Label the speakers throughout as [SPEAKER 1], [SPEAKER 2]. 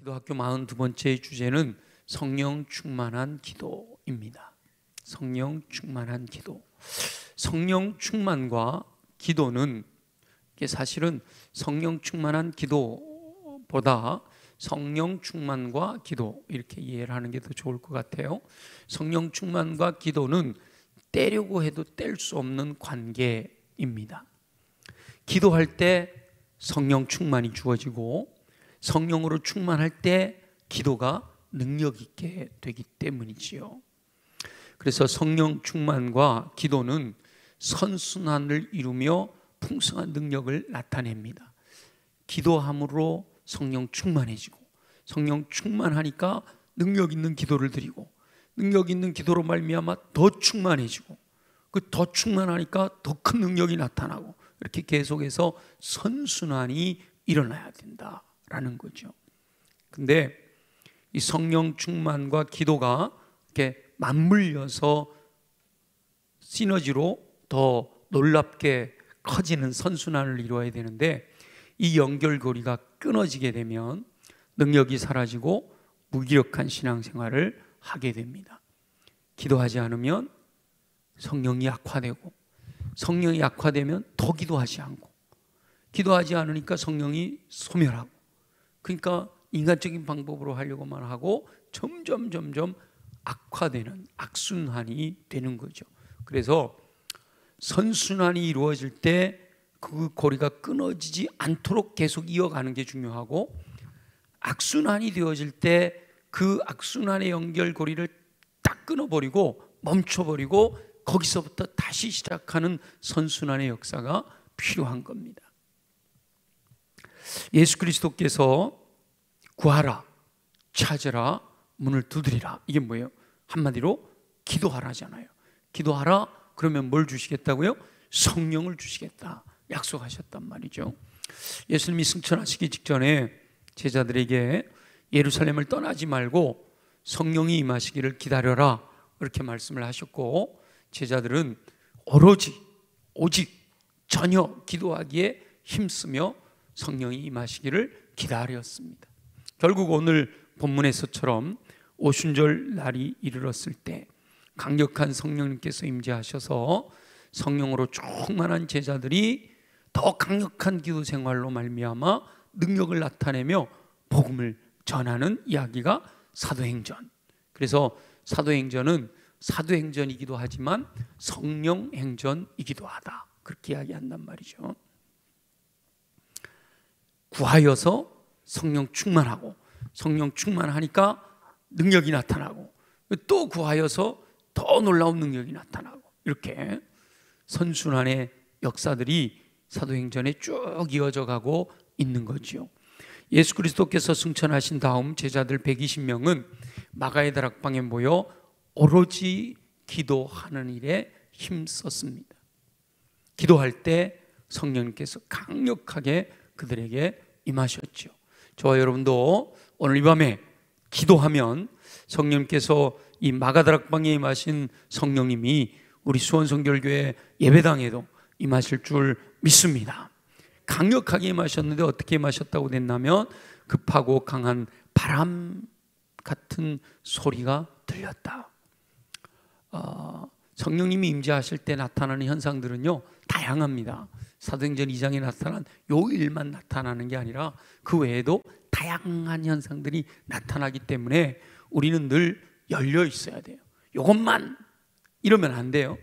[SPEAKER 1] 기도학교 42번째 주제는 성령 충만한 기도입니다. 성령 충만한 기도. 성령 충만과 기도는 사실은 성령 충만한 기도보다 성령 충만과 기도 이렇게 이해를 하는 게 더 좋을 것 같아요. 성령 충만과 기도는 떼려고 해도 뗄 수 없는 관계입니다. 기도할 때 성령 충만이 주어지고 성령으로 충만할 때 기도가 능력 있게 되기 때문이지요. 그래서 성령 충만과 기도는 선순환을 이루며 풍성한 능력을 나타냅니다. 기도함으로 성령 충만해지고 성령 충만하니까 능력 있는 기도를 드리고 능력 있는 기도로 말미암아 더 충만해지고 그 더 충만하니까 더 큰 능력이 나타나고 이렇게 계속해서 선순환이 일어나야 된다라는 거죠. 근데 이 성령 충만과 기도가 이렇게 맞물려서 시너지로 더 놀랍게 커지는 선순환을 이루어야 되는데 이 연결고리가 끊어지게 되면 능력이 사라지고 무기력한 신앙생활을 하게 됩니다. 기도하지 않으면 성령이 약화되고 성령이 약화되면 더 기도하지 않고 기도하지 않으니까 성령이 소멸하고 그러니까 인간적인 방법으로 하려고만 하고 점점 악화되는 악순환이 되는 거죠. 그래서 선순환이 이루어질 때 그 고리가 끊어지지 않도록 계속 이어가는 게 중요하고 악순환이 되어질 때 그 악순환의 연결고리를 딱 끊어버리고 멈춰버리고 거기서부터 다시 시작하는 선순환의 역사가 필요한 겁니다. 예수 그리스도께서 구하라, 찾으라, 문을 두드리라. 이게 뭐예요? 한마디로 기도하라잖아요. 기도하라 그러면 뭘 주시겠다고요? 성령을 주시겠다 약속하셨단 말이죠. 예수님이 승천하시기 직전에 제자들에게 예루살렘을 떠나지 말고 성령이 임하시기를 기다려라 이렇게 말씀을 하셨고 제자들은 오직 전혀 기도하기에 힘쓰며 성령이 임하시기를 기다렸습니다. 결국 오늘 본문에서처럼 오순절 날이 이르렀을 때 강력한 성령님께서 임재하셔서 성령으로 충만한 제자들이 더 강력한 기도 생활로 말미암아 능력을 나타내며 복음을 전하는 이야기가 사도행전. 그래서 사도행전은 사도행전이기도 하지만 성령행전이기도 하다 그렇게 이야기한단 말이죠. 구하여서 성령 충만하고 성령 충만하니까 능력이 나타나고 또 구하여서 더 놀라운 능력이 나타나고 이렇게 선순환의 역사들이 사도행전에 쭉 이어져 가고 있는 거죠. 예수 그리스도께서 승천하신 다음 제자들 120명은 마가의 다락방에 모여 오로지 기도하는 일에 힘썼습니다. 기도할 때 성령님께서 강력하게 그들에게 임하셨죠. 저와 여러분도 오늘 이 밤에 기도하면 성령님께서 이 마가다락방에 임하신 성령님이 우리 수원성결교회 예배당에도 임하실 줄 믿습니다. 강력하게 임하셨는데 어떻게 임하셨다고 됐냐면 급하고 강한 바람 같은 소리가 들렸다. 성령님이 임재하실 때 나타나는 현상들은요 다양합니다. 사도행전 2장에 나타난 요 일만 나타나는 게 아니라 그 외에도 다양한 현상들이 나타나기 때문에 우리는 늘 열려 있어야 돼요. 이것만 이러면 안 돼요.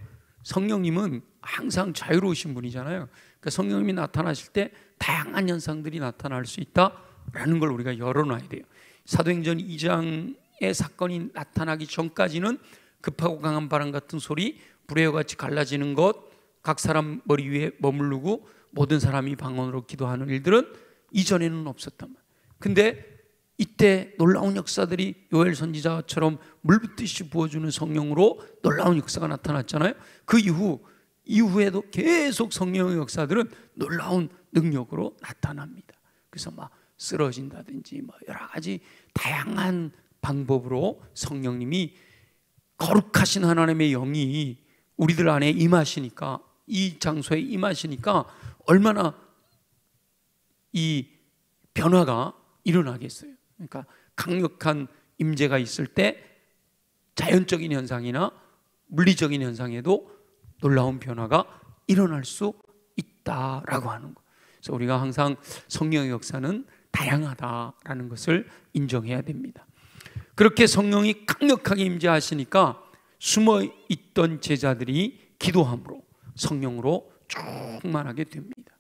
[SPEAKER 1] 성령님은 항상 자유로우신 분이잖아요. 그러니까 성령님이 나타나실 때 다양한 현상들이 나타날 수 있다라는 걸 우리가 열어놔야 돼요. 사도행전 2장의 사건이 나타나기 전까지는 급하고 강한 바람 같은 소리, 불의 같이 갈라지는 것, 각 사람 머리 위에 머무르고 모든 사람이 방언으로 기도하는 일들은 이전에는 없었단 말이에요. 근데 이때 놀라운 역사들이 요엘 선지자처럼 물붓듯이 부어주는 성령으로 놀라운 역사가 나타났잖아요. 그 이후에도 계속 성령의 역사들은 놀라운 능력으로 나타납니다. 그래서 막 쓰러진다든지 뭐 여러 가지 다양한 방법으로 성령님이 거룩하신 하나님의 영이 우리들 안에 임하시니까 이 장소에 임하시니까 얼마나 이 변화가 일어나겠어요. 그러니까 강력한 임재가 있을 때 자연적인 현상이나 물리적인 현상에도 놀라운 변화가 일어날 수 있다라고 하는 것. 그래서 우리가 항상 성령의 역사는 다양하다라는 것을 인정해야 됩니다. 그렇게 성령이 강력하게 임재하시니까 숨어있던 제자들이 기도함으로 성령으로 충만하게 됩니다.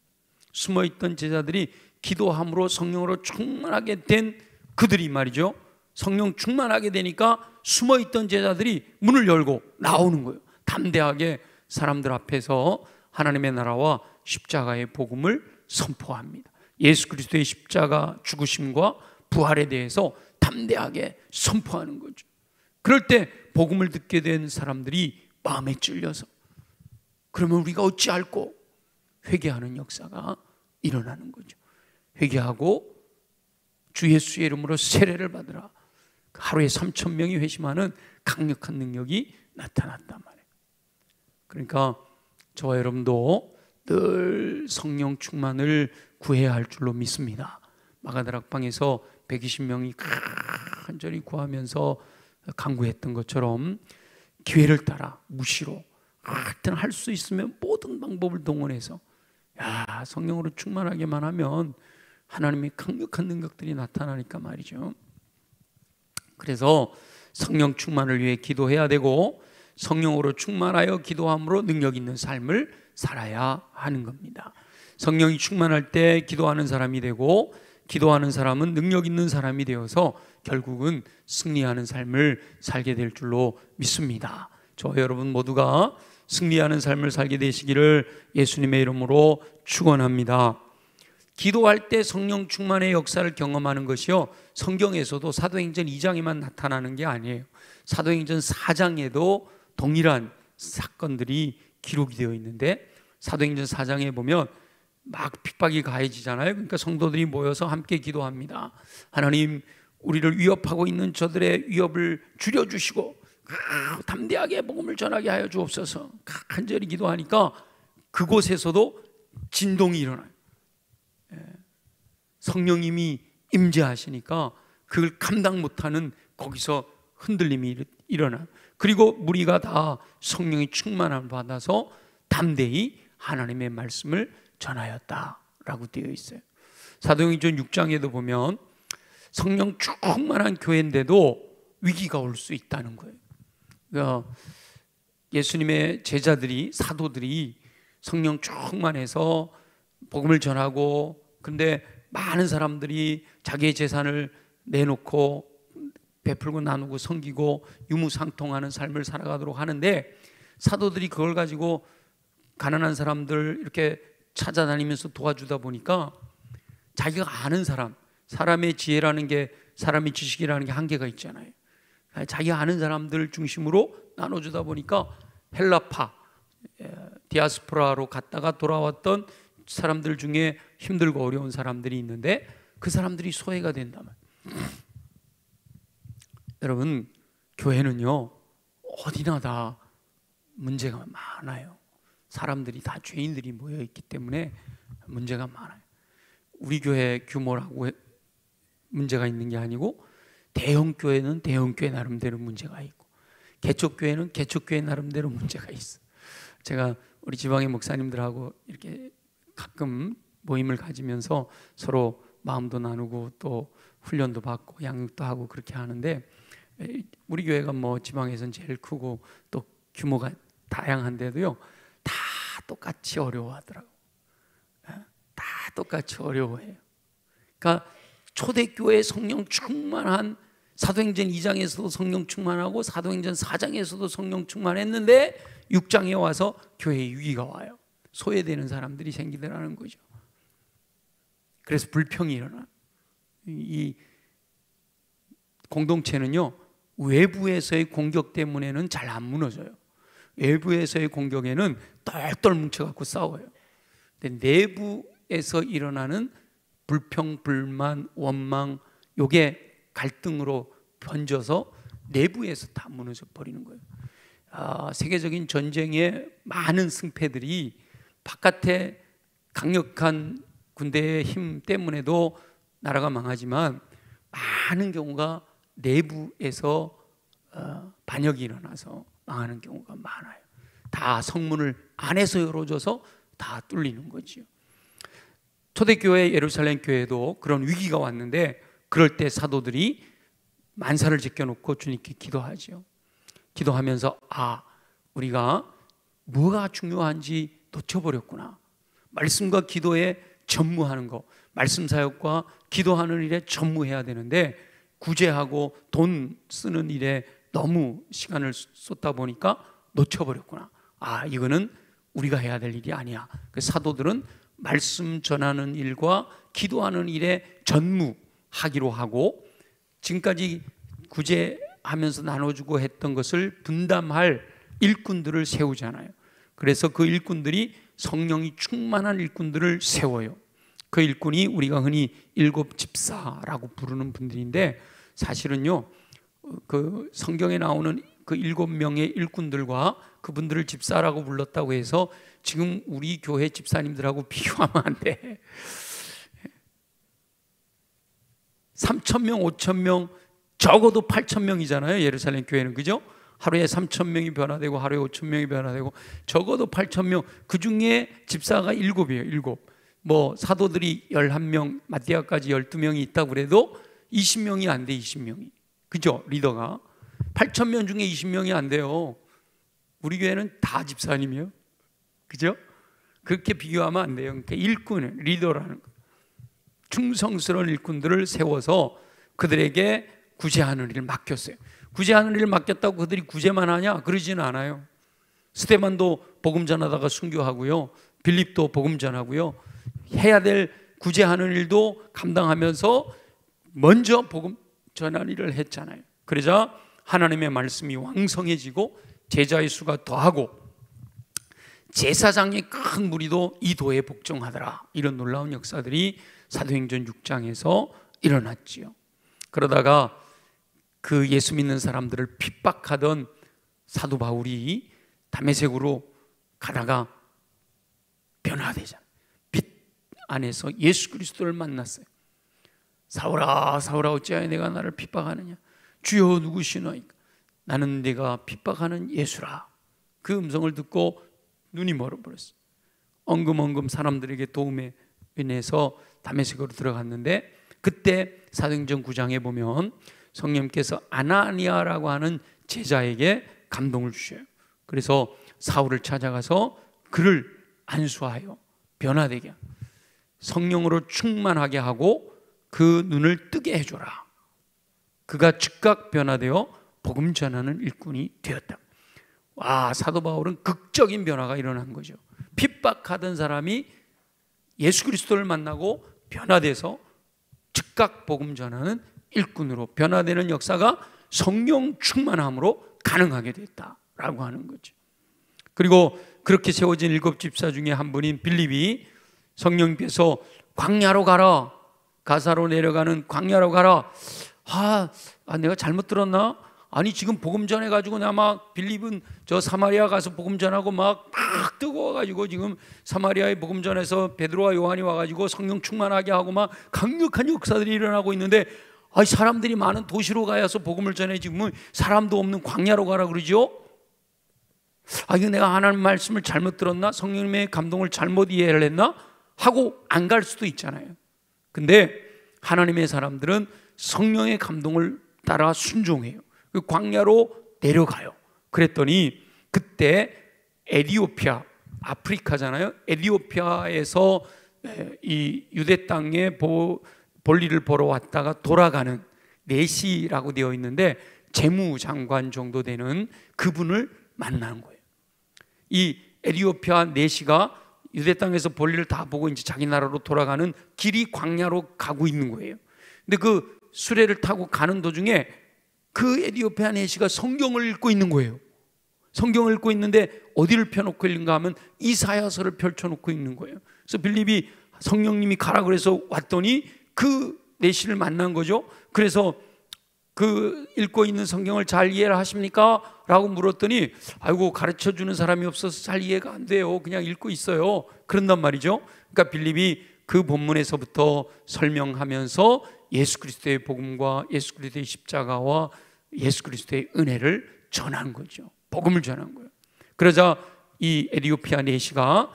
[SPEAKER 1] 숨어있던 제자들이 기도함으로 성령으로 충만하게 된 그들이 말이죠, 성령 충만하게 되니까 숨어있던 제자들이 문을 열고 나오는 거예요. 담대하게 사람들 앞에서 하나님의 나라와 십자가의 복음을 선포합니다. 예수 그리스도의 십자가 죽으심과 부활에 대해서 담대하게 선포하는 거죠. 그럴 때 복음을 듣게 된 사람들이 마음에 찔려서, 그러면 우리가 어찌할꼬? 회개하는 역사가 일어나는 거죠. 회개하고 주 예수의 이름으로 세례를 받으라. 하루에 3,000명이 회심하는 강력한 능력이 나타났단 말이에요. 그러니까 저와 여러분도 늘 성령 충만을 구해야 할 줄로 믿습니다. 마가다락방에서 120명이 간절히 구하면서 간구했던 것처럼 기회를 따라 무시로 하여튼 할 수 있으면 모든 방법을 동원해서 성령으로 충만하게만 하면 하나님의 강력한 능력들이 나타나니까 말이죠. 그래서 성령 충만을 위해 기도해야 되고 성령으로 충만하여 기도함으로 능력 있는 삶을 살아야 하는 겁니다. 성령이 충만할 때 기도하는 사람이 되고 기도하는 사람은 능력 있는 사람이 되어서 결국은 승리하는 삶을 살게 될 줄로 믿습니다. 저와 여러분 모두가 승리하는 삶을 살게 되시기를 예수님의 이름으로 축원합니다. 기도할 때 성령 충만의 역사를 경험하는 것이요, 성경에서도 사도행전 2장에만 나타나는 게 아니에요. 사도행전 4장에도 동일한 사건들이 기록이 되어 있는데, 사도행전 4장에 보면 막 핍박이 가해지잖아요. 그러니까 성도들이 모여서 함께 기도합니다. 하나님, 우리를 위협하고 있는 저들의 위협을 줄여주시고 담대하게 복음을 전하게 하여 주옵소서. 간절히 기도하니까 그곳에서도 진동이 일어나요. 성령님이 임재하시니까 그걸 감당 못하는 거기서 흔들림이 일어나요. 그리고 무리가 다 성령의 충만함을 받아서 담대히 하나님의 말씀을 전하였다라고 되어 있어요. 사도행전 6장에도 보면 성령 충만한 교회인데도 위기가 올 수 있다는 거예요. 그러니까 예수님의 제자들이, 사도들이 성령 충만해서 복음을 전하고, 근데 많은 사람들이 자기의 재산을 내놓고 베풀고 나누고 섬기고 유무상통하는 삶을 살아가도록 하는데, 사도들이 그걸 가지고 가난한 사람들 이렇게 찾아다니면서 도와주다 보니까 자기가 아는 사람의 지혜라는 게, 사람의 지식이라는 게 한계가 있잖아요. 자기가 아는 사람들 중심으로 나눠주다 보니까 헬라파, 디아스포라로 갔다가 돌아왔던 사람들 중에 힘들고 어려운 사람들이 있는데 그 사람들이 소외가 된다면, 여러분, 교회는요 어디나 다 문제가 많아요. 사람들이 다 죄인들이 모여있기 때문에 문제가 많아요. 우리 교회 규모라고 문제가 있는 게 아니고, 대형교회는 대형교회 나름대로 문제가 있고 개척교회는 개척교회 나름대로 문제가 있어. 제가 우리 지방의 목사님들하고 이렇게 가끔 모임을 가지면서 서로 마음도 나누고 또 훈련도 받고 양육도 하고 그렇게 하는데, 우리 교회가 뭐 지방에선 제일 크고 또 규모가 다양한데도요 다 똑같이 어려워하더라고. 다 똑같이 어려워해요. 그러니까 초대교회 성령 충만한, 사도행전 2장에서도 성령 충만하고 사도행전 4장에서도 성령 충만했는데 6장에 와서 교회에 위기가 와요. 소외되는 사람들이 생기더라는 거죠. 그래서 불평이 일어나. 이 공동체는요 외부에서의 공격 때문에는 잘 안 무너져요. 외부에서의 공격에는 똘똘 뭉쳐갖고 싸워요. 근데 내부에서 일어나는 불평, 불만, 원망, 요게 갈등으로 번져서 내부에서 다 무너져 버리는 거예요. 세계적인 전쟁의 많은 승패들이 바깥에 강력한 군대의 힘 때문에도 나라가 망하지만 많은 경우가 내부에서 반역이 일어나서 망하는 경우가 많아요. 다 성문을 안에서 열어줘서 다 뚫리는 거지요. 초대교회 예루살렘 교회도 그런 위기가 왔는데 그럴 때 사도들이 만사를 제껴놓고 주님께 기도하죠. 기도하면서 우리가 뭐가 중요한지 놓쳐버렸구나. 말씀과 기도에 전무하는 거, 말씀 사역과 기도하는 일에 전무해야 되는데 구제하고 돈 쓰는 일에 너무 시간을 쏟다 보니까 놓쳐버렸구나. 이거는 우리가 해야 될 일이 아니야. 그 사도들은 말씀 전하는 일과 기도하는 일에 전무하기로 하고 지금까지 구제하면서 나눠주고 했던 것을 분담할 일꾼들을 세우잖아요. 그래서 그 일꾼들이 성령이 충만한 일꾼들을 세워요. 그 일꾼이 우리가 흔히 일곱 집사라고 부르는 분들인데 사실은요, 그 성경에 나오는 그 7명의 일꾼들과 그분들을 집사라고 불렀다고 해서 지금 우리 교회 집사님들하고 비교하면 안 돼. 3,000명, 5,000명, 적어도 8,000명이잖아요. 예루살렘 교회는, 그죠? 하루에 3,000명이 변화되고 하루에 5,000명이 변화되고 적어도 8,000명, 그 중에 집사가 7이에요. 7. 뭐 사도들이 11명, 마띠아까지 12명이 있다고 그래도 20명이 안 돼. 20명이, 그죠? 리더가 8,000명 중에 20명이 안 돼요. 우리 교회는 다 집사님이요, 그죠? 그렇게 비교하면 안 돼요. 그러니까 일꾼, 리더라는 거, 충성스러운 일꾼들을 세워서 그들에게 구제하는 일을 맡겼어요. 구제하는 일을 맡겼다고 그들이 구제만 하냐? 그러지는 않아요. 스데반도 복음 전하다가 순교하고요, 빌립도 복음 전하고요, 해야 될 구제하는 일도 감당하면서 먼저 복음 전하는 일을 했잖아요. 그러자 하나님의 말씀이 왕성해지고 제자의 수가 더하고 제사장의 큰 무리도 이 도에 복종하더라. 이런 놀라운 역사들이 사도행전 6장에서 일어났지요. 그러다가 그 예수 믿는 사람들을 핍박하던 사도 바울이 다메섹으로 가다가 변화되잖아요. 빛 안에서 예수 그리스도를 만났어요. 사울아 사울아 어찌하여 내가 나를 핍박하느냐? 주여 누구시나이까? 나는 내가 핍박하는 예수라. 그 음성을 듣고 눈이 멀어버렸어요. 엉금엉금 사람들에게 도움에 인해서 다메섹으로 들어갔는데 그때 사도행전 9장에 보면 성령께서 아나니아라고 하는 제자에게 감동을 주셔요. 그래서 사울을 찾아가서 그를 안수하여 변화되게 하고 성령으로 충만하게 하고 그 눈을 뜨게 해줘라. 그가 즉각 변화되어 복음 전하는 일꾼이 되었다. 사도 바울은 극적인 변화가 일어난 거죠. 핍박하던 사람이 예수 그리스도를 만나고 변화돼서 즉각 복음 전하는 일꾼으로 변화되는 역사가 성령 충만함으로 가능하게 됐다라고 하는 거죠. 그리고 그렇게 세워진 7 집사 중에 한 분인 빌립이 성령께서 광야로 가라, 가사로 내려가는 광야로 가라. 내가 잘못 들었나? 아니 지금 복음 전해가지고 나 막 빌립은 저 사마리아 가서 복음 전하고 막 뜨거워가지고 지금 사마리아에 복음 전해서 베드로와 요한이 와가지고 성령 충만하게 하고 막 강력한 역사들이 일어나고 있는데 사람들이 많은 도시로 가야서 복음을 전해 지금 사람도 없는 광야로 가라 그러죠? 이거 내가 하나님 말씀을 잘못 들었나? 성령님의 감동을 잘못 이해를 했나? 하고 안 갈 수도 있잖아요. 근데 하나님의 사람들은 성령의 감동을 따라 순종해요. 그 광야로 내려가요. 그랬더니 그때 에디오피아, 아프리카잖아요. 에디오피아에서 이 유대 땅에 볼일을 보러 왔다가 돌아가는 네시라고 되어 있는데 재무장관 정도 되는 그분을 만난 거예요. 이 에디오피아 네시가 유대 땅에서 볼일을 다 보고 이제 자기 나라로 돌아가는 길이 광야로 가고 있는 거예요. 근데 그 수레를 타고 가는 도중에 그 에디오피아 네시가 성경을 읽고 있는 거예요. 성경을 읽고 있는데 어디를 펴놓고 읽는가 하면 이사야서를 펼쳐놓고 읽는 거예요. 그래서 빌립이 성령님이 가라 그래서 왔더니 그 네시를 만난 거죠. 그래서 그 읽고 있는 성경을 잘 이해를 하십니까? 라고 물었더니 가르쳐주는 사람이 없어서 잘 이해가 안 돼요. 그냥 읽고 있어요. 그런단 말이죠. 그러니까 빌립이 그 본문에서부터 설명하면서 예수 그리스도의 복음과 예수 그리스도의 십자가와 예수 그리스도의 은혜를 전한 거죠. 복음을 전한 거예요. 그러자 이 에티오피아 내시가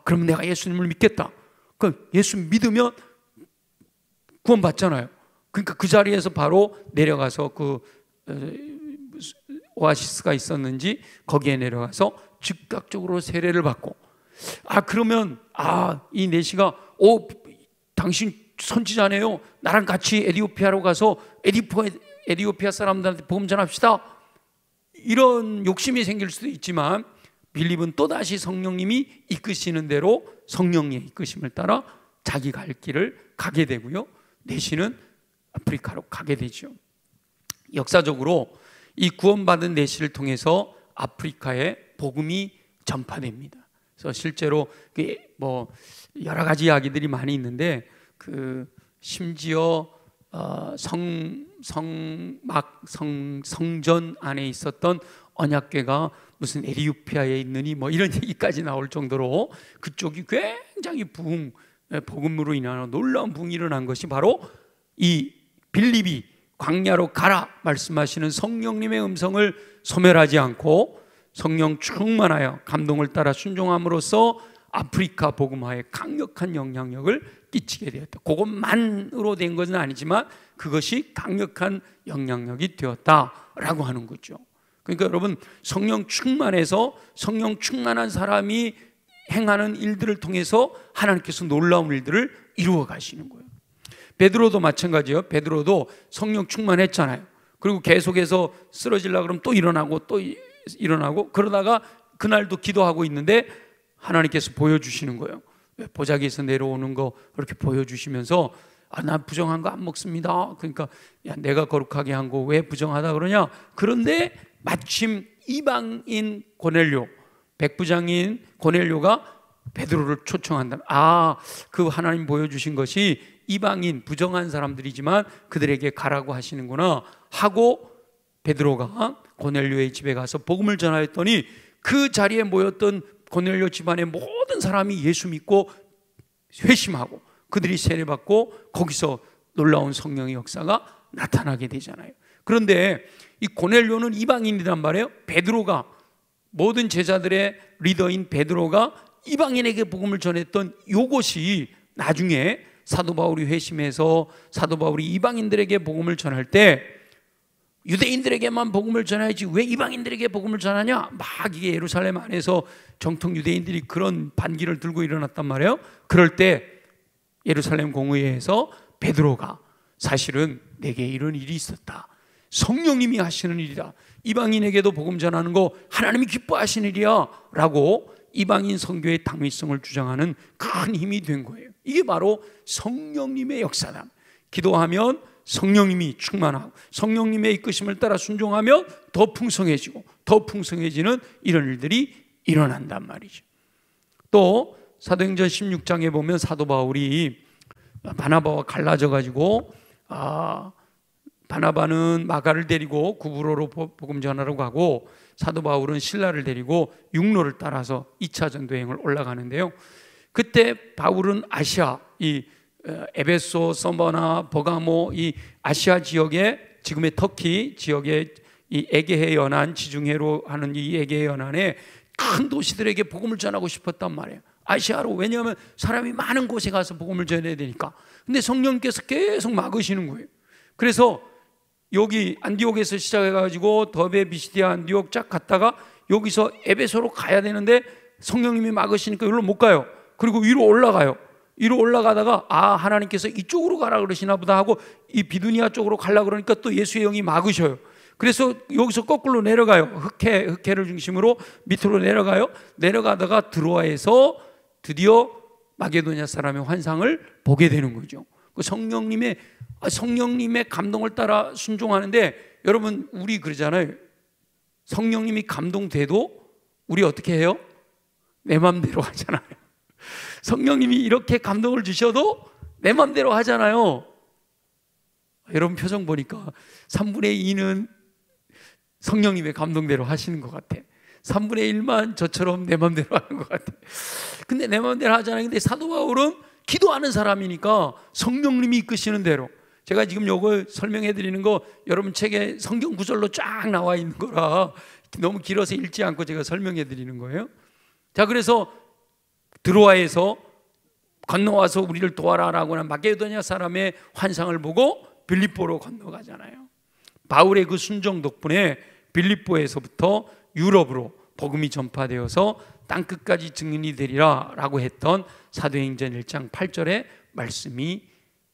[SPEAKER 1] 그럼 내가 예수님을 믿겠다. 그 예수 믿으면 구원받잖아요. 그러니까 그 자리에서 바로 내려가서 그 오아시스가 있었는지 거기에 내려가서 즉각적으로 세례를 받고, 그러면 이 내시가 당신 선지자네요. 나랑 같이 에티오피아로 가서 에티오피아 사람들한테 복음 전합시다. 이런 욕심이 생길 수도 있지만 빌립은 또다시 성령님이 이끄시는 대로 성령의 이끄심을 따라 자기 갈 길을 가게 되고요. 내시는 아프리카로 가게 되죠. 역사적으로 이 구원받은 내시를 통해서 아프리카에 복음이 전파됩니다. 그래서 실제로 뭐 여러 가지 이야기들이 많이 있는데 심지어 성전 안에 있었던 언약궤가 무슨 에티오피아에 있느니 뭐 이런 얘기까지 나올 정도로 그쪽이 굉장히 복음으로 인한 놀라운 부흥이 일어난 것이 바로 이 빌립이 광야로 가라 말씀하시는 성령님의 음성을 소멸하지 않고 성령 충만하여 감동을 따라 순종함으로써 아프리카 복음화에 강력한 영향력을 끼치게 되었다. 그것만으로 된 것은 아니지만 그것이 강력한 영향력이 되었다라고 하는 거죠. 그러니까 여러분, 성령 충만해서 성령 충만한 사람이 행하는 일들을 통해서 하나님께서 놀라운 일들을 이루어 가시는 거예요. 베드로도 마찬가지예요. 베드로도 성령 충만했잖아요. 그리고 계속해서 쓰러지려고 그러면 또 일어나고 그러다가 그날도 기도하고 있는데 하나님께서 보여주시는 거예요. 보자기에서 내려오는 거 그렇게 보여주시면서 난 부정한 거 안 먹습니다. 그러니까 내가 거룩하게 한 거 왜 부정하다 그러냐. 그런데 마침 이방인 고넬료, 백부장인 고넬료가 베드로를 초청한다. 그 하나님 보여주신 것이 이방인 부정한 사람들이지만 그들에게 가라고 하시는구나 하고 베드로가 고넬료의 집에 가서 복음을 전하였더니 그 자리에 모였던 고넬료 집안의 모든 사람이 예수 믿고 회심하고 그들이 세례받고 거기서 놀라운 성령의 역사가 나타나게 되잖아요. 그런데 이 고넬료는 이방인이란 말이에요. 베드로가, 모든 제자들의 리더인 베드로가 이방인에게 복음을 전했던 이것이 나중에 사도 바울이 회심해서 사도 바울이 이방인들에게 복음을 전할 때 유대인들에게만 복음을 전해야지 왜 이방인들에게 복음을 전하냐, 막 이게 예루살렘 안에서 정통 유대인들이 그런 반기를 들고 일어났단 말이에요. 그럴 때 예루살렘 공의회에서 베드로가 사실은 내게 이런 일이 있었다, 성령님이 하시는 일이다, 이방인에게도 복음 전하는 거 하나님이 기뻐하시는 일이야 라고 이방인 선교의 당위성을 주장하는 큰 힘이 된 거예요. 이게 바로 성령님의 역사다. 기도하면 성령님이 충만하고 성령님의 이끄심을 따라 순종하면 더 풍성해지고 더 풍성해지는 이런 일들이 일어난단 말이죠. 또 사도행전 16장에 보면 사도 바울이 바나바와 갈라져 가지고 바나바는 마가를 데리고 구브로로 복음 전하러 가고 사도 바울은 실라를 데리고 육로를 따라서 2차 전도여행을 올라가는데요. 그때 바울은 아시아, 이 에베소, 서머나, 버가모, 이 아시아 지역의 지금의 터키 지역의 이 에게해 연안, 지중해로 하는 이 에게해 연안에 큰 도시들에게 복음을 전하고 싶었단 말이에요. 아시아로. 왜냐하면 사람이 많은 곳에 가서 복음을 전해야 되니까. 근데 성령께서 계속 막으시는 거예요. 그래서 여기 안디옥에서 시작해가지고 더베, 비시디아, 안디옥 쫙 갔다가 여기서 에베소로 가야 되는데 성령님이 막으시니까 여기로 못 가요. 그리고 위로 올라가요. 위로 올라가다가 하나님께서 이쪽으로 가라 그러시나 보다 하고 이 비두니아 쪽으로 가려고 그러니까 또 예수의 영이 막으셔요. 그래서 여기서 거꾸로 내려가요. 흑해를 중심으로 밑으로 내려가요. 내려가다가 드로아에서 드디어 마게도냐 사람의 환상을 보게 되는 거죠. 그 성령님의 감동을 따라 순종하는데, 여러분 우리 그러잖아요. 성령님이 감동돼도 우리 어떻게 해요? 내 맘대로 하잖아요. 성령님이 이렇게 감동을 주셔도 내 맘대로 하잖아요. 여러분 표정 보니까 3분의 2는 성령님의 감동대로 하시는 것 같아. 3분의 1만 저처럼 내 맘대로 하는 것 같아. 근데 내 맘대로 하잖아요. 근데 사도 바울은 기도하는 사람이니까 성령님이 이끄시는 대로, 제가 지금 요거 설명해 드리는 거 여러분 책에 성경 구절로 쫙 나와 있는 거라 너무 길어서 읽지 않고 제가 설명해 드리는 거예요. 자, 그래서 드로아에서 건너와서 우리를 도와라라고 하는 마게도냐 사람의 환상을 보고 빌립보로 건너가잖아요. 바울의 그 순종 덕분에 빌립보에서부터 유럽으로 복음이 전파되어서 땅끝까지 증인이 되리라 라고 했던 사도행전 1장 8절의 말씀이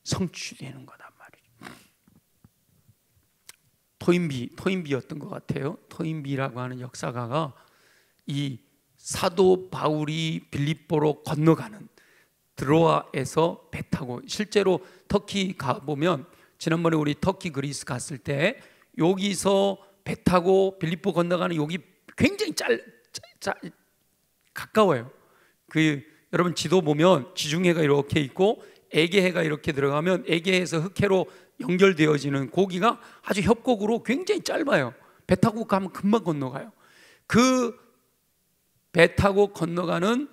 [SPEAKER 1] 성취되는 거단 말이죠. 토인비였던 것 같아요. 토인비라고 하는 역사가가 이 사도 바울이 빌립보로 건너가는 드로아에서 배 타고, 실제로 터키 가보면 지난번에 우리 터키 그리스 갔을 때 여기서 배 타고 빌립보 건너가는 여기 굉장히 가까워요. 여러분 지도 보면 지중해가 이렇게 있고 에게해가 이렇게 들어가면 에게해에서 흑해로 연결되어지는 고기가 아주 협곡으로 굉장히 짧아요. 배 타고 가면 금방 건너가요. 그 배 타고 건너가는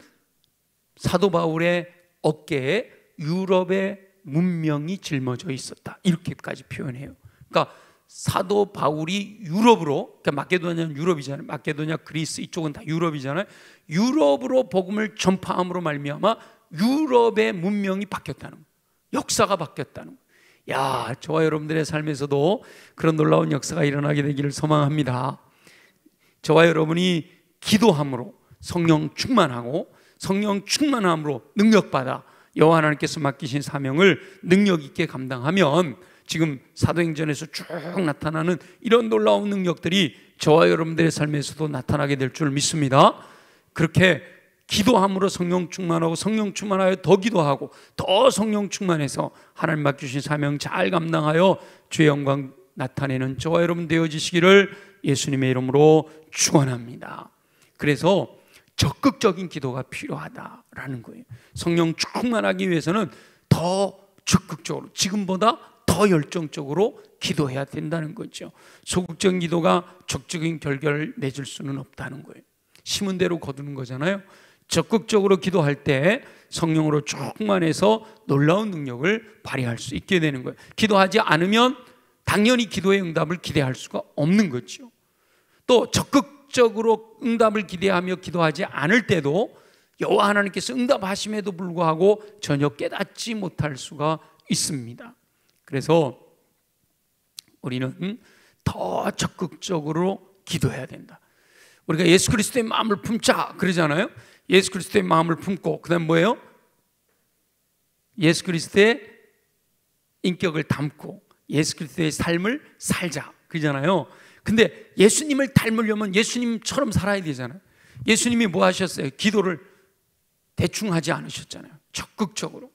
[SPEAKER 1] 사도 바울의 어깨에 유럽의 문명이 짊어져 있었다, 이렇게까지 표현해요. 그러니까 사도 바울이 유럽으로, 그러니까 마케도니아는 유럽이잖아요. 마케도니아, 그리스 이쪽은 다 유럽이잖아요. 유럽으로 복음을 전파함으로 말미암아 유럽의 문명이 바뀌었다는 거예요. 역사가 바뀌었다는 거예요. 야, 저와 여러분들의 삶에서도 그런 놀라운 역사가 일어나게 되기를 소망합니다. 저와 여러분이 기도함으로 성령 충만하고 성령 충만함으로 능력받아 여호와 하나님께서 맡기신 사명을 능력 있게 감당하면 지금 사도행전에서 쭉 나타나는 이런 놀라운 능력들이 저와 여러분들의 삶에서도 나타나게 될 줄 믿습니다. 그렇게 기도함으로 성령 충만하고 성령 충만하여 더 기도하고 더 성령 충만해서 하나님 맡기신 사명 잘 감당하여 주의 영광 나타내는 저와 여러분 되어지시기를 예수님의 이름으로 축원합니다. 그래서 적극적인 기도가 필요하다라는 거예요. 성령 충만하기 위해서는 더 적극적으로, 지금보다 더 열정적으로 기도해야 된다는 거죠. 소극적인 기도가 적극적인 결과를 맺을 수는 없다는 거예요. 심은 대로 거두는 거잖아요. 적극적으로 기도할 때 성령으로 충만해서 놀라운 능력을 발휘할 수 있게 되는 거예요. 기도하지 않으면 당연히 기도의 응답을 기대할 수가 없는 거죠. 또 적극적으로 응답을 기대하며 기도하지 않을 때도 여호와 하나님께서 응답하심에도 불구하고 전혀 깨닫지 못할 수가 있습니다. 그래서 우리는 더 적극적으로 기도해야 된다. 우리가 예수 그리스도의 마음을 품자 그러잖아요. 예수 그리스도의 마음을 품고 그 다음 뭐예요? 예수 그리스도의 인격을 담고 예수 그리스도의 삶을 살자 그러잖아요. 근데 예수님을 닮으려면 예수님처럼 살아야 되잖아요. 예수님이 뭐 하셨어요? 기도를 대충 하지 않으셨잖아요. 적극적으로.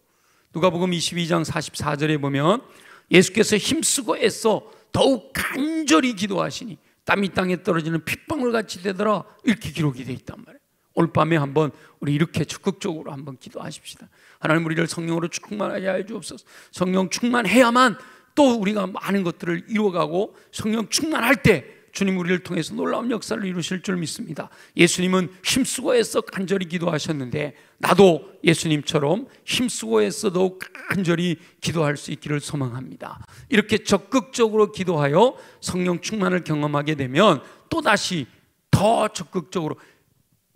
[SPEAKER 1] 누가복음 22장 44절에 보면 예수께서 힘쓰고 애써 더욱 간절히 기도하시니 땀이 땅에 떨어지는 핏방울같이 되더라, 이렇게 기록이 되어 있단 말이에요. 오늘 밤에 한번 우리 이렇게 적극적으로 한번 기도하십시다. 하나님, 우리를 성령으로 충만하게 해 주옵소서. 성령 충만해야만 또 우리가 많은 것들을 이루어가고 성령 충만할 때 주님 우리를 통해서 놀라운 역사를 이루실 줄 믿습니다. 예수님은 힘쓰고 애써 간절히 기도하셨는데 나도 예수님처럼 힘쓰고 애써 더욱 간절히 기도할 수 있기를 소망합니다. 이렇게 적극적으로 기도하여 성령 충만을 경험하게 되면 또다시 더 적극적으로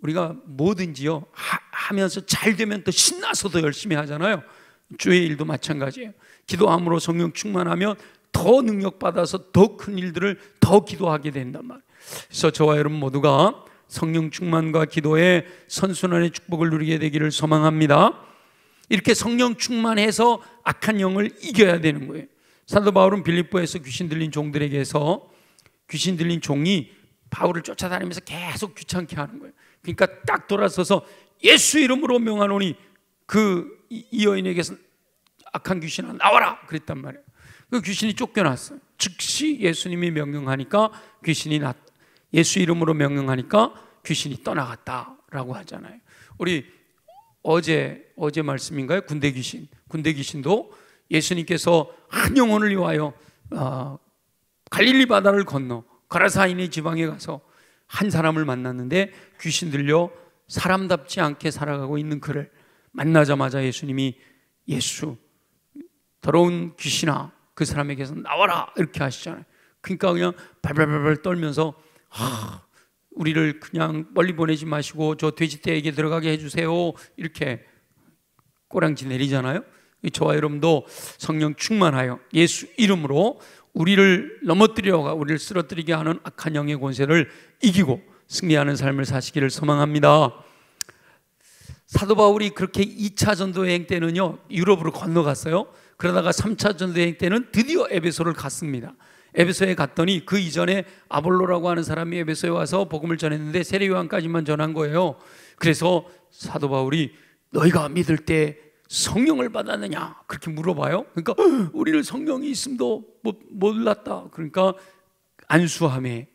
[SPEAKER 1] 우리가 뭐든지요 하면서 잘 되면 또 신나서 더 열심히 하잖아요. 주의 일도 마찬가지예요. 기도함으로 성령 충만하면 더 능력받아서 더 큰 일들을 더 기도하게 된단 말이에요. 그래서 저와 여러분 모두가 성령 충만과 기도의 선순환의 축복을 누리게 되기를 소망합니다. 이렇게 성령 충만해서 악한 영을 이겨야 되는 거예요. 사도 바울은 빌립보에서 귀신 들린 종들에게서 귀신 들린 종이 바울을 쫓아다니면서 계속 귀찮게 하는 거예요. 그러니까 딱 돌아서서 예수 이름으로 명하노니 이 여인에게서 악한 귀신아 나와라 그랬단 말이에요. 그 귀신이 쫓겨났어요. 즉시 예수님이 명령하니까 예수 이름으로 명령하니까 귀신이 떠나갔다라고 하잖아요. 우리 어제 말씀인가요? 군대 귀신도 예수님께서 한 영혼을 위하여 갈릴리 바다를 건너 가라사인의 지방에 가서 한 사람을 만났는데 귀신 들려 사람답지 않게 살아가고 있는 그를 만나자마자 예수님이 예수 더러운 귀신아 그 사람에게서 나와라 이렇게 하시잖아요. 그러니까 그냥 발발발발 떨면서 우리를 그냥 멀리 보내지 마시고 저 돼지떼에게 들어가게 해주세요 이렇게 꼬랑지 내리잖아요. 저와 여러분도 성령 충만하여 예수 이름으로 우리를 넘어뜨려가 우리를 쓰러뜨리게 하는 악한 영의 권세를 이기고 승리하는 삶을 사시기를 소망합니다. 사도 바울이 그렇게 2차 전도 여행 때는요 유럽으로 건너갔어요. 그러다가 3차 전도 여행 때는 드디어 에베소를 갔습니다. 에베소에 갔더니 그 이전에 아볼로라고 하는 사람이 에베소에 와서 복음을 전했는데 세례 요한까지만 전한 거예요. 그래서 사도 바울이 너희가 믿을 때 성령을 받았느냐 그렇게 물어봐요. 그러니까 우리는 성령이 있음도 몰랐다. 그러니까 안수함에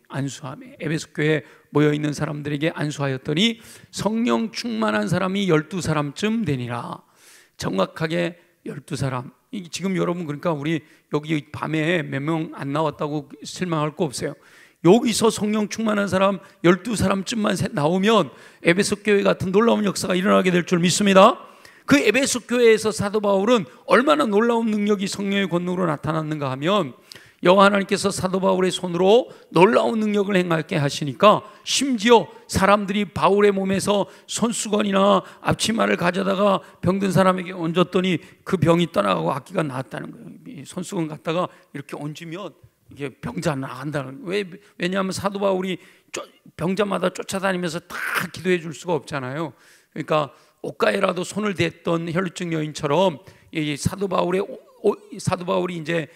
[SPEAKER 1] 에베소 교회에 모여있는 사람들에게 안수하였더니 성령 충만한 사람이 12사람쯤 되니라. 정확하게 12사람. 지금 여러분 그러니까 우리 여기 밤에 몇 명 안 나왔다고 실망할 거 없어요. 여기서 성령 충만한 사람 12사람쯤만 나오면 에베소 교회 같은 놀라운 역사가 일어나게 될 줄 믿습니다. 그 에베소 교회에서 사도 바울은 얼마나 놀라운 능력이 성령의 권능으로 나타났는가 하면 여호와 하나님께서 사도 바울의 손으로 놀라운 능력을 행하게 하시니까 심지어 사람들이 바울의 몸에서 손수건이나 앞치마를 가져다가 병든 사람에게 얹었더니 그 병이 떠나가고 악기가 나았다는 거예요. 손수건 갖다가 이렇게 얹으면 이게 병자 나간다는 거예요. 왜냐하면 사도 바울이 병자마다 쫓아다니면서 다 기도해 줄 수가 없잖아요. 그러니까 옷가에라도 손을 댔던 혈루증 여인처럼 사도 바울이 이제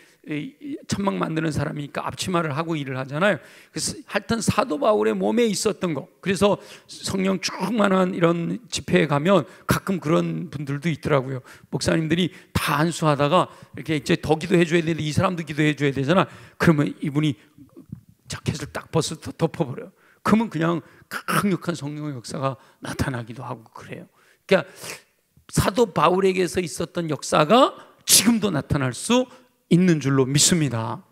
[SPEAKER 1] 천막 만드는 사람이니까 앞치마를 하고 일을 하잖아요. 그래서 하여튼 사도 바울의 몸에 있었던 거. 그래서 성령 충만한 이런 집회에 가면 가끔 그런 분들도 있더라고요. 목사님들이 다 안수하다가 이렇게 이제 더 기도해 줘야 되는데 이 사람도 기도해 줘야 되잖아. 그러면 이분이 자켓을 딱 벗어 덮어버려요. 그러면 그냥 강력한 성령의 역사가 나타나기도 하고 그래요. 그러니까 사도 바울에게서 있었던 역사가 지금도 나타날 수 있는 줄로 믿습니다.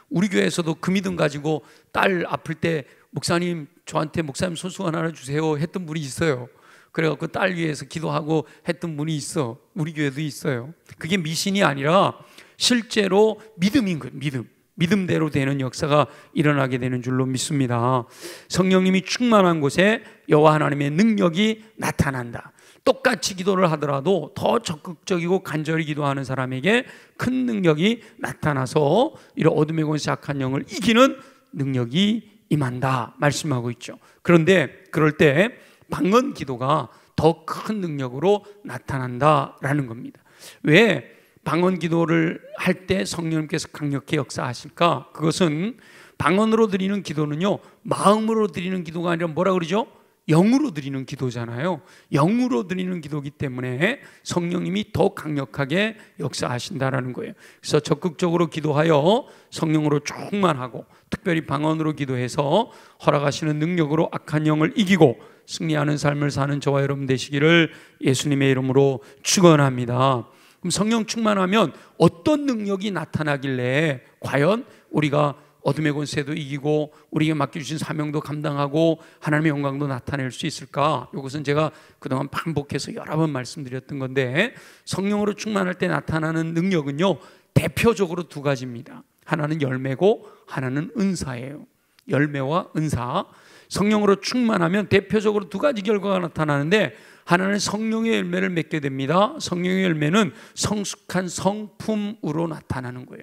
[SPEAKER 1] 우리 교회에서도 그 믿음 가지고 딸 아플 때 목사님 저한테 목사님 손수건 하나 주세요 했던 분이 있어요. 그래갖고 딸 위해서 기도하고 했던 분이 있어. 우리 교회도 있어요. 그게 미신이 아니라 실제로 믿음인 거예요. 믿음대로 되는 역사가 일어나게 되는 줄로 믿습니다. 성령님이 충만한 곳에 여호와 하나님의 능력이 나타난다. 똑같이 기도를 하더라도 더 적극적이고 간절히 기도하는 사람에게 큰 능력이 나타나서 이런 어둠의 권세 악한 영을 이기는 능력이 임한다 말씀하고 있죠. 그런데 그럴 때 방언 기도가 더 큰 능력으로 나타난다라는 겁니다. 왜 방언 기도를 할 때 성령님께서 강력히 역사하실까? 그것은 방언으로 드리는 기도는요 마음으로 드리는 기도가 아니라 뭐라 그러죠? 영으로 드리는 기도잖아요. 영으로 드리는 기도이기 때문에 성령님이 더 강력하게 역사하신다라는 거예요. 그래서 적극적으로 기도하여 성령으로 충만하고 특별히 방언으로 기도해서 허락하시는 능력으로 악한 영을 이기고 승리하는 삶을 사는 저와 여러분 되시기를 예수님의 이름으로 축원합니다. 그럼 성령 충만하면 어떤 능력이 나타나길래 과연 우리가 어둠의 권세도 이기고 우리에게 맡겨주신 사명도 감당하고 하나님의 영광도 나타낼 수 있을까? 이것은 제가 그동안 반복해서 여러 번 말씀드렸던 건데 성령으로 충만할 때 나타나는 능력은요 대표적으로 두 가지입니다. 하나는 열매고 하나는 은사예요. 열매와 은사. 성령으로 충만하면 대표적으로 두 가지 결과가 나타나는데 하나는 성령의 열매를 맺게 됩니다. 성령의 열매는 성숙한 성품으로 나타나는 거예요.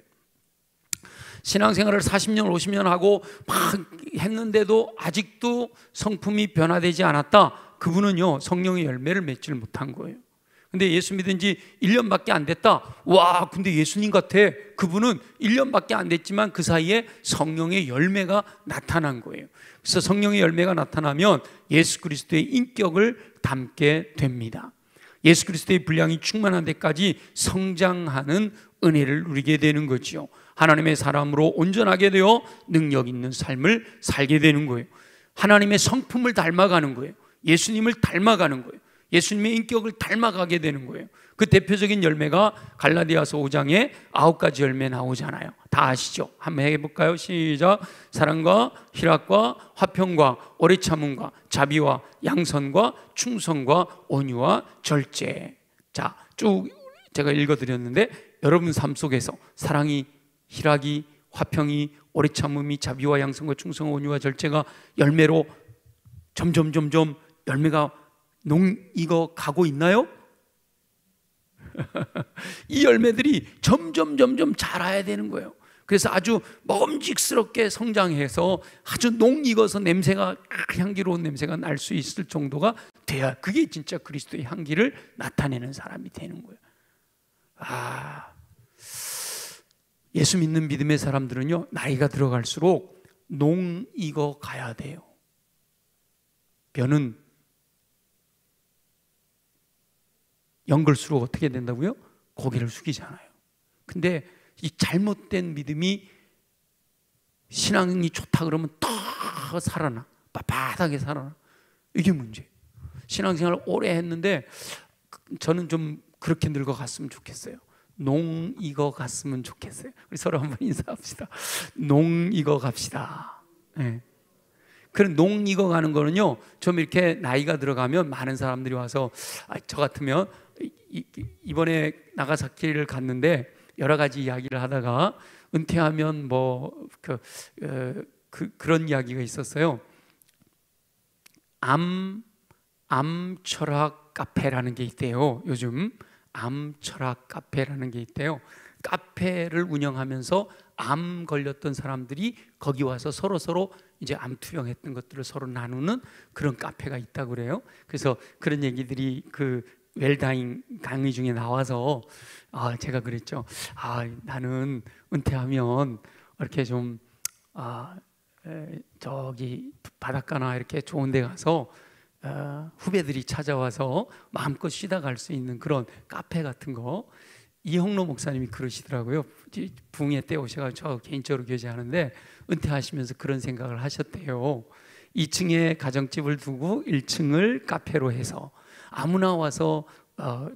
[SPEAKER 1] 신앙생활을 40년 50년 하고 막 했는데도 아직도 성품이 변화되지 않았다. 그분은요 성령의 열매를 맺지를 못한 거예요. 근데 예수 믿은 지 1년밖에 안 됐다. 와 근데 예수님 같아. 그분은 1년밖에 안 됐지만 그 사이에 성령의 열매가 나타난 거예요. 그래서 성령의 열매가 나타나면 예수 그리스도의 인격을 담게 됩니다. 예수 그리스도의 분량이 충만한 데까지 성장하는 은혜를 누리게 되는 거죠. 하나님의 사람으로 온전하게 되어 능력 있는 삶을 살게 되는 거예요. 하나님의 성품을 닮아가는 거예요. 예수님을 닮아가는 거예요. 예수님의 인격을 닮아가게 되는 거예요. 그 대표적인 열매가 갈라디아서 5장에 9가지 열매 나오잖아요. 다 아시죠? 한번 해볼까요? 시작. 사랑과 희락과 화평과 오래 참음과 자비와 양선과 충성과 온유와 절제. 자, 쭉 제가 읽어드렸는데 여러분 삶 속에서 사랑이, 희락이, 화평이, 오래 참음이, 자비와 양성과 충성과 온유와 절제가 열매로 점점 열매가 익어 가고 있나요? 이 열매들이 점점 자라야 되는 거예요. 그래서 아주 먹음직스럽게 성장해서 아주 익어서 냄새가, 향기로운 냄새가 날 수 있을 정도가 돼야 그게 진짜 그리스도의 향기를 나타내는 사람이 되는 거예요. 예수 믿는 믿음의 사람들은요, 나이가 들어갈수록 익어 가야 돼요. 벼는 연글수록 어떻게 된다고요? 고개를 숙이잖아요. 근데 이 잘못된 믿음이, 신앙이 좋다 그러면 더 살아나, 빳빳하게 살아나. 이게 문제예요. 신앙생활을 오래 했는데 저는 좀 그렇게 늙어갔으면 좋겠어요. 익어 갔으면 좋겠어요. 우리 서로 한번 인사합시다. 익어 갑시다. 네. 그런 익어 가는 거는요, 좀 이렇게 나이가 들어가면 많은 사람들이 와서, 저 같으면 이번에 나가사키를 갔는데 여러 가지 이야기를 하다가 은퇴하면 그런 이야기가 있었어요. 암 철학 카페라는 게 있대요. 요즘 암 철학 카페라는 게 있대요. 카페를 운영하면서 암 걸렸던 사람들이 거기 와서 서로 이제 암 투병했던 것들을 서로 나누는 그런 카페가 있다고 그래요. 그래서 그런 얘기들이 그 웰다잉 강의 중에 나와서 제가 그랬죠. 나는 은퇴하면 이렇게 좀 저기 바닷가나 이렇게 좋은 데 가서 후배들이 찾아와서 마음껏 쉬다 갈 수 있는 그런 카페 같은 거. 이형로 목사님이 그러시더라고요. 부흥회 때 오셔가지고 저 개인적으로 교제하는데 은퇴하시면서 그런 생각을 하셨대요. 2층에 가정집을 두고 1층을 카페로 해서 아무나 와서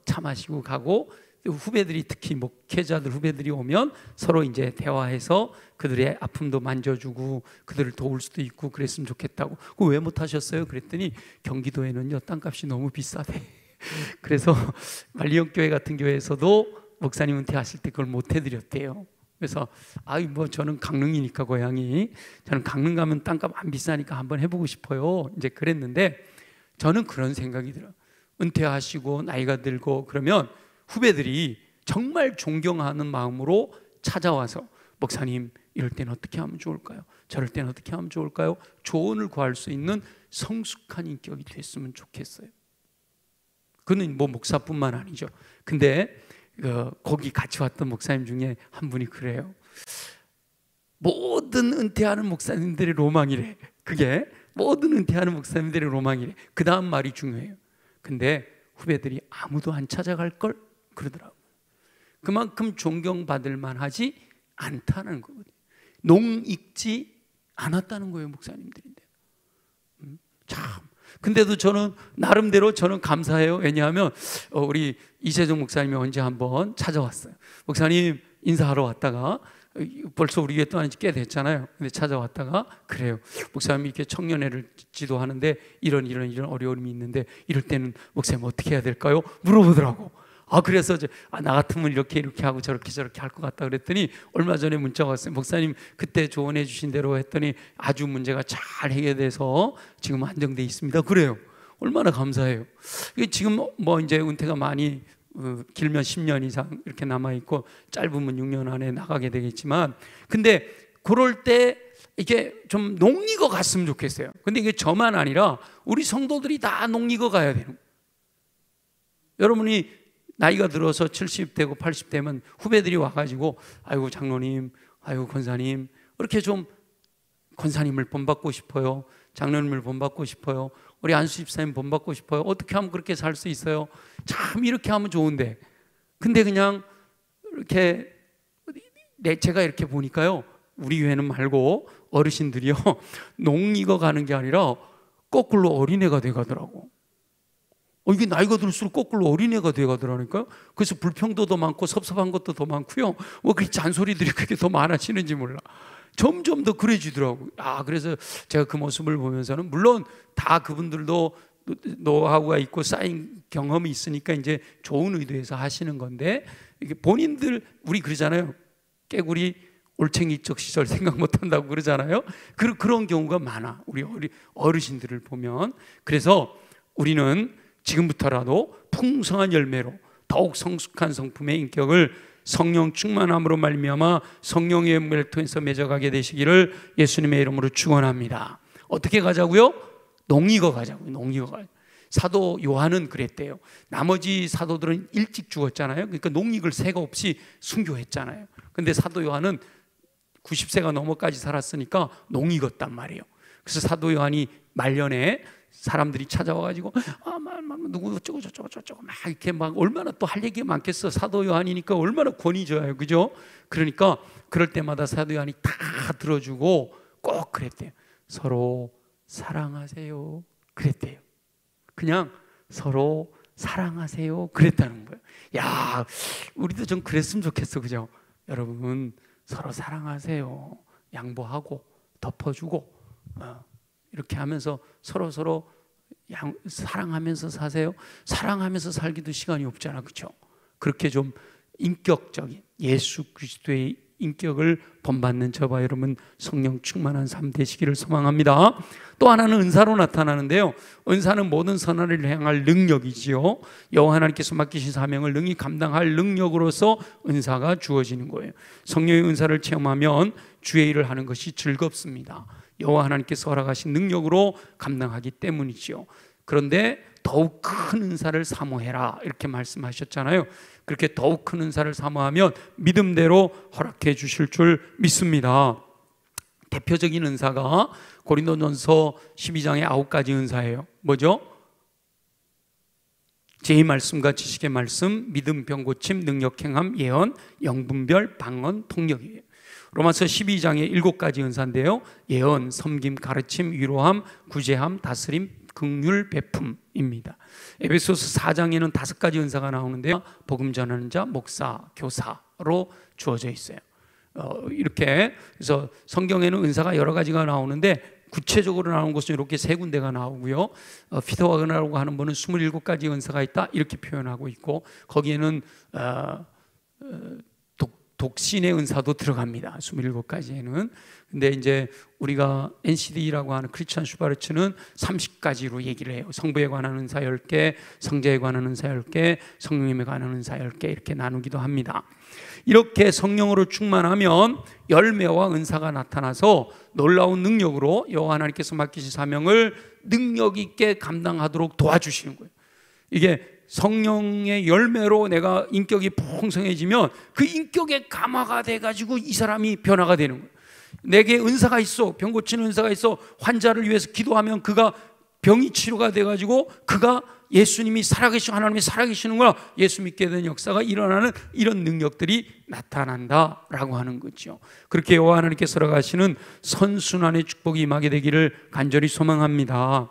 [SPEAKER 1] 차 마시고 가고, 후배들이, 특히 목회자들 후배들이 오면 서로 이제 대화해서 그들의 아픔도 만져주고 그들을 도울 수도 있고 그랬으면 좋겠다고. 그거 왜 못하셨어요? 그랬더니 경기도에는요, 땅값이 너무 비싸대. 그래서 말리형 교회 같은 교회에서도 목사님 은퇴하실 때 그걸 못 해드렸대요. 그래서 저는 강릉이니까 고향이, 저는 강릉 가면 땅값 안 비싸니까 한번 해보고 싶어요. 이제 그랬는데 저는 그런 생각이 들어요. 은퇴하시고 나이가 들고 그러면 후배들이 정말 존경하는 마음으로 찾아와서, 목사님 이럴 때는 어떻게 하면 좋을까요? 저럴 때는 어떻게 하면 좋을까요? 조언을 구할 수 있는 성숙한 인격이 됐으면 좋겠어요. 그는 목사뿐만 아니죠. 근데 거기 같이 왔던 목사님 중에 한 분이 그래요. 모든 은퇴하는 목사님들의 로망이래. 그게 모든 은퇴하는 목사님들의 로망이래. 그 다음 말이 중요해요. 근데 후배들이 아무도 안 찾아갈 걸 그러더라고요. 그만큼 존경받을 만하지 않다는 거거든요. 익지 않았다는 거예요, 목사님들인데. 참. 근데도 저는 나름대로 저는 감사해요. 왜냐하면 우리 이세종 목사님이 언제 한번 찾아왔어요. 목사님 인사하러 왔다가, 벌써 우리 교회 또 한지 꽤 됐잖아요. 근데 찾아왔다가 그래요. 목사님이 이렇게 청년회를 지도하는데 이런 어려움이 있는데 이럴 때는 목사님 어떻게 해야 될까요? 물어보더라고. 그래서 나 같으면 이렇게 하고 저렇게 할 것 같다 그랬더니 얼마 전에 문자가 왔어요. 목사님 그때 조언해 주신 대로 했더니 아주 문제가 잘 해결돼서 지금 안정돼 있습니다. 그래요. 얼마나 감사해요. 지금 이제 은퇴가 많이 길면 10년 이상 이렇게 남아있고 짧으면 6년 안에 나가게 되겠지만, 근데 그럴 때 이게 좀 익어 갔으면 좋겠어요. 근데 이게 저만 아니라 우리 성도들이 다 익어 가야 되는 거예요. 여러분이 나이가 들어서 70되고 80되면 후배들이 와가지고 아이고 장로님, 아이고 권사님, 이렇게 좀 권사님을 본받고 싶어요. 장로님을 본받고 싶어요. 우리 안수 집사님 본받고 싶어요. 어떻게 하면 그렇게 살 수 있어요? 참 이렇게 하면 좋은데. 근데 그냥 이렇게 제가 이렇게 보니까요, 우리 교회는 말고 어르신들이요 익어 가는 게 아니라 거꾸로 어린애가 돼 가더라고. 이게 나이가 들수록 거꾸로 어린애가 돼 가더라니까요. 그래서 불평도 더 많고 섭섭한 것도 더 많고요. 그 잔소리들이 그렇게 더 많아지는지 몰라. 점점 더 그래지더라고요. 그래서 제가 그 모습을 보면서는, 물론 다 그분들도 노하우가 있고 쌓인 경험이 있으니까 이제 좋은 의도에서 하시는 건데, 이게 본인들 우리 그러잖아요. 깨구리 올챙이적 시절 생각 못한다고 그러잖아요. 그런 경우가 많아, 우리 어르신들을 보면. 그래서 우리는 지금부터라도 풍성한 열매로 더욱 성숙한 성품의 인격을 성령 충만함으로 말미암아 성령의 열매를 통해서 맺어가게 되시기를 예수님의 이름으로 축원합니다. 어떻게 가자고요? 농익어 가자고요. 농익어 가자고요. 사도 요한은 그랬대요. 나머지 사도들은 일찍 죽었잖아요. 그러니까 농익을 새가 없이 순교했잖아요. 근데 사도 요한은 90세가 넘어까지 살았으니까 농익었단 말이에요. 그래서 사도 요한이 말년에 사람들이 찾아와가지고 누구 저쩌고 막 이렇게 막 얼마나 또 할 얘기가 많겠어. 사도 요한이니까 얼마나 권위 줘요, 그죠? 그러니까 그럴 때마다 사도 요한이 다 들어주고 꼭 그랬대요. 서로 사랑하세요. 그랬대요. 그냥 서로 사랑하세요. 그랬다는 거예요. 야, 우리도 좀 그랬으면 좋겠어, 그죠? 여러분 서로 사랑하세요. 양보하고 덮어주고 이렇게 하면서 서로 사랑하면서 사세요. 사랑하면서 살기도 시간이 없잖아, 그렇죠? 그렇게 좀 인격적인 예수 그리스도의 인격을 본받는 저와 여러분 성령 충만한 삶 되시기를 소망합니다. 또 하나는 은사로 나타나는데요, 은사는 모든 선한을 행할 능력이지요. 여호와 하나님께서 맡기신 사명을 능히 감당할 능력으로서 은사가 주어지는 거예요. 성령의 은사를 체험하면 주의 일을 하는 것이 즐겁습니다. 여호와 하나님께서 허락하신 능력으로 감당하기 때문이지요. 그런데 더욱 큰 은사를 사모해라 이렇게 말씀하셨잖아요. 그렇게 더욱 큰 은사를 사모하면 믿음대로 허락해 주실 줄 믿습니다. 대표적인 은사가 고린도전서 12장의 9가지 은사예요. 뭐죠? 제2 말씀과 지식의 말씀, 믿음, 병고침, 능력, 행함, 예언, 영분별, 방언, 통역이에요. 로마서 12장의 7가지 은사인데요, 예언, 섬김, 가르침, 위로함, 구제함, 다스림, 긍휼, 베품입니다. 에베소서 4장에는 5가지 은사가 나오는데요, 복음 전하는 자, 목사, 교사로 주어져 있어요. 이렇게 그래서 성경에는 은사가 여러 가지가 나오는데 구체적으로 나오는 것은 이렇게 3군데가 나오고요, 피터 와그너라고 하는 분은 27가지 은사가 있다 이렇게 표현하고 있고, 거기에는 독신의 은사도 들어갑니다. 27가지에는. 근데 이제 우리가 NCD라고 하는 크리스천 슈바르츠는 30가지로 얘기를 해요. 성부에 관한 은사 10개, 성자에 관한 은사 10개, 성령님에 관한 은사 10개 이렇게 나누기도 합니다. 이렇게 성령으로 충만하면 열매와 은사가 나타나서 놀라운 능력으로 여호와 하나님께서 맡기신 사명을 능력 있게 감당하도록 도와주시는 거예요. 이게 성령의 열매로 내가 인격이 풍성해지면 그 인격의 감화가 돼가지고 이 사람이 변화가 되는 거예요. 내게 은사가 있어, 병 고치는 은사가 있어, 환자를 위해서 기도하면 그가 병이 치료가 돼가지고 그가 예수님이 살아계시고 하나님이 살아계시는구나, 예수 믿게 된 역사가 일어나는 이런 능력들이 나타난다라고 하는 거죠. 그렇게 여호와 하나님께서 허락하시는 선순환의 축복이 임하게 되기를 간절히 소망합니다.